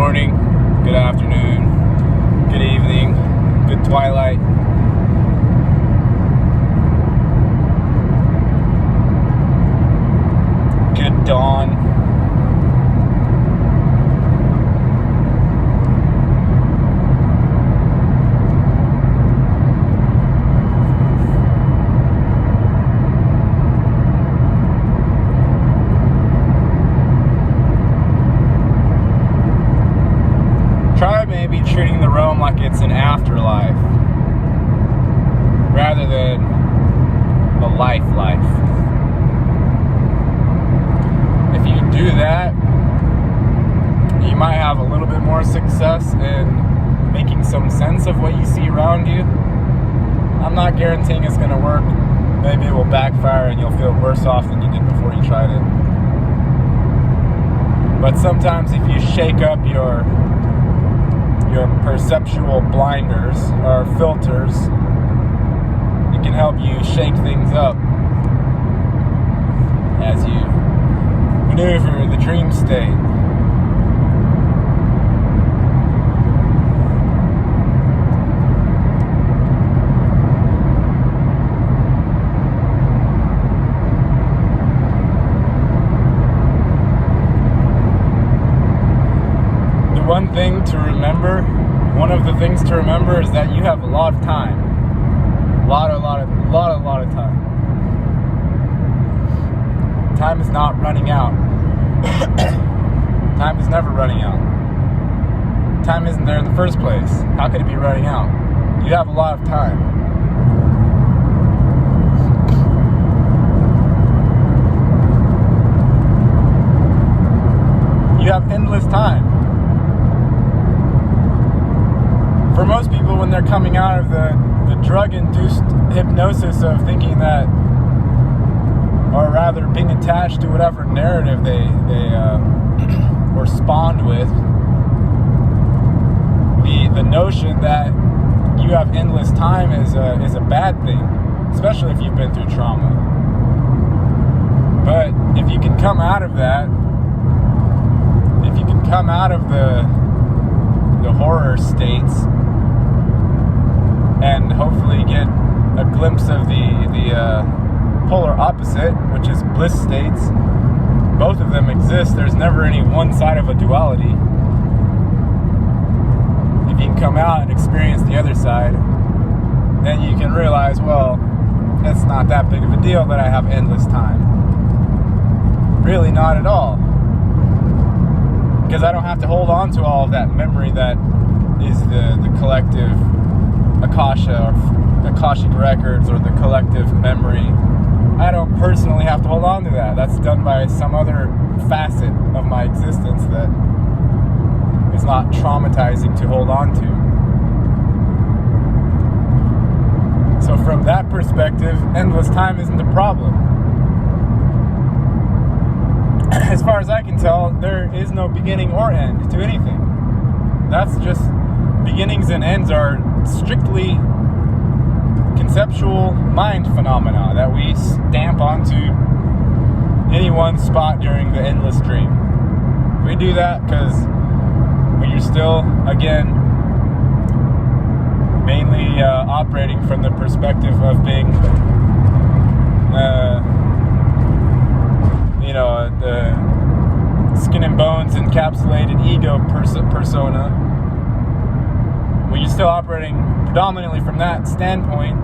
morning, good afternoon, good evening, good twilight. Good dawn. Try maybe treating the realm like it's an afterlife rather than a life. If you do that, you might have a little bit more success in making some sense of what you see around you. I'm not guaranteeing it's going to work. Maybe it will backfire and you'll feel worse off than you did before you tried it. But sometimes if you shake up your perceptual blinders or filters, it can help you shake things up as you maneuver the dream state. One of the things to remember is that you have a lot of time. A lot of time. Time is not running out. Time is never running out. Time isn't there in the first place. How could it be running out? You have a lot of time. You have endless time. For most people, when they're coming out of the drug-induced hypnosis of thinking that, or rather being attached to whatever narrative they were spawned with, the notion that you have endless time is a bad thing, especially if you've been through trauma. But if you can come out of that, if you can come out of the horror states and hopefully get a glimpse of the polar opposite, which is bliss states. Both of them exist. There's never any one side of a duality. If you can come out and experience the other side, then you can realize, well, it's not that big of a deal that I have endless time. Really not at all. Because I don't have to hold on to all of that memory that is the collective Akasha or Akashic records or the collective memory. I don't personally have to hold on to that. That's done by some other facet of my existence that is not traumatizing to hold on to. So from that perspective, endless time isn't a problem. As far as I can tell, there is no beginning or end to anything. That's just, beginnings and ends are strictly conceptual mind phenomena that we stamp onto any one spot during the endless dream. We do that because when you're still, again, mainly operating from the perspective of being the skin and bones encapsulated ego persona, when you're still operating predominantly from that standpoint,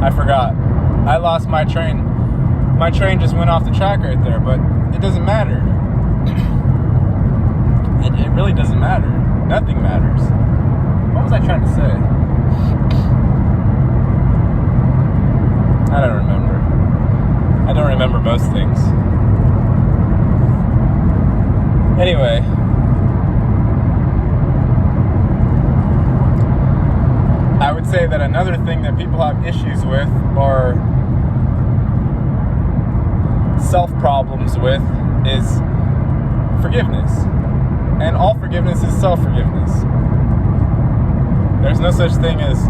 I forgot. I lost my train. My train just went off the track right there, but it doesn't matter. It really doesn't matter. Nothing matters. What was I trying to say? I don't remember. I don't remember most things. Anyway, I would say that another thing that people have issues with or self-problems with is forgiveness. And all forgiveness is self-forgiveness. There's no such thing as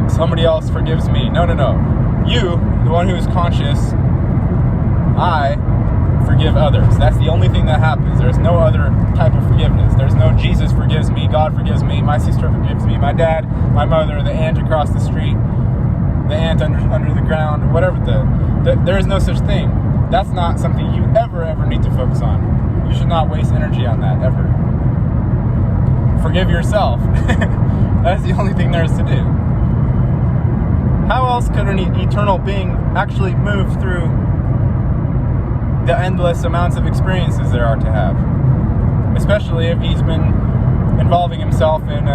somebody else forgives me. No. You, the one who is conscious, I forgive others. That's the only thing that happens. There's no other type of forgiveness. There's no Jesus forgives me, God forgives me, my sister forgives me, my dad, my mother, the aunt across the street, the aunt under the ground, whatever. There is no such thing. That's not something you ever need to focus on. You should not waste energy on that, ever. Forgive yourself. That's the only thing there is to do. How else could an eternal being actually move through the endless amounts of experiences there are to have? Especially if he's been involving himself in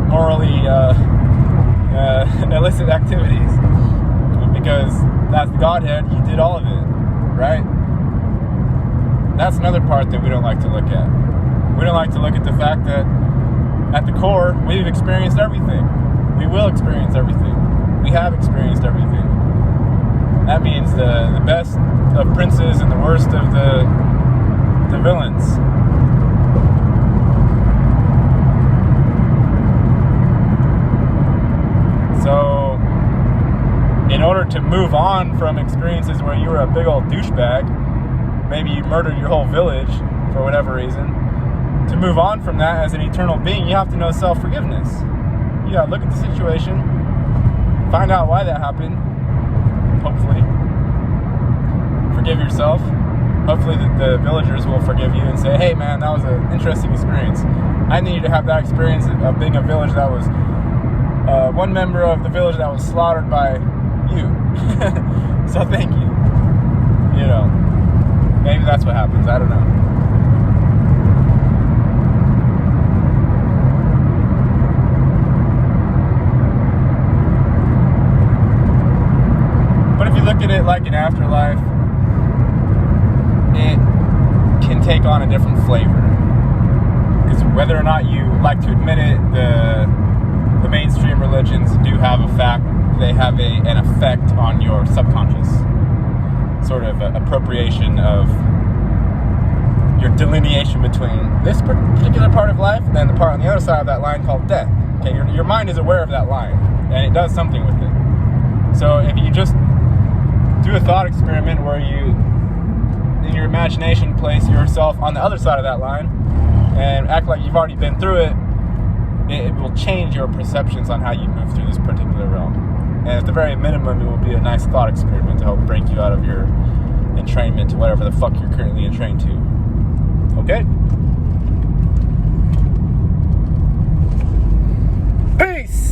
morally illicit activities. Because that's the Godhead, he did all of it, right? That's another part that we don't like to look at. We don't like to look at the fact that at the core, we've experienced everything. We will experience everything. We have experienced everything. That means the best of princes and the worst of the villains. So, in order to move on from experiences where you were a big old douchebag, maybe you murdered your whole village for whatever reason, to move on from that as an eternal being, you have to know self-forgiveness. You gotta look at the situation, find out why that happened, hopefully. Forgive yourself. Hopefully the villagers will forgive you and say, hey man, that was an interesting experience. I needed to have that experience of being a village that was, one member of the village that was slaughtered by you. So thank you. You know, maybe that's what happens, I don't know. But if you look at it like an afterlife, it can take on a different flavor. Because whether or not you like to admit it, the mainstream religions do have they have an effect on your subconscious. Sort of appropriation of your delineation between this particular part of life and then the part on the other side of that line called death. Okay, your mind is aware of that line, and it does something with it. So if you just do a thought experiment where you, in your imagination, place yourself on the other side of that line and act like you've already been through it, it will change your perceptions on how you move through this particular realm. And at the very minimum, it will be a nice thought experiment to help break you out of your entrainment to whatever the fuck you're currently entrained to. Okay? Peace!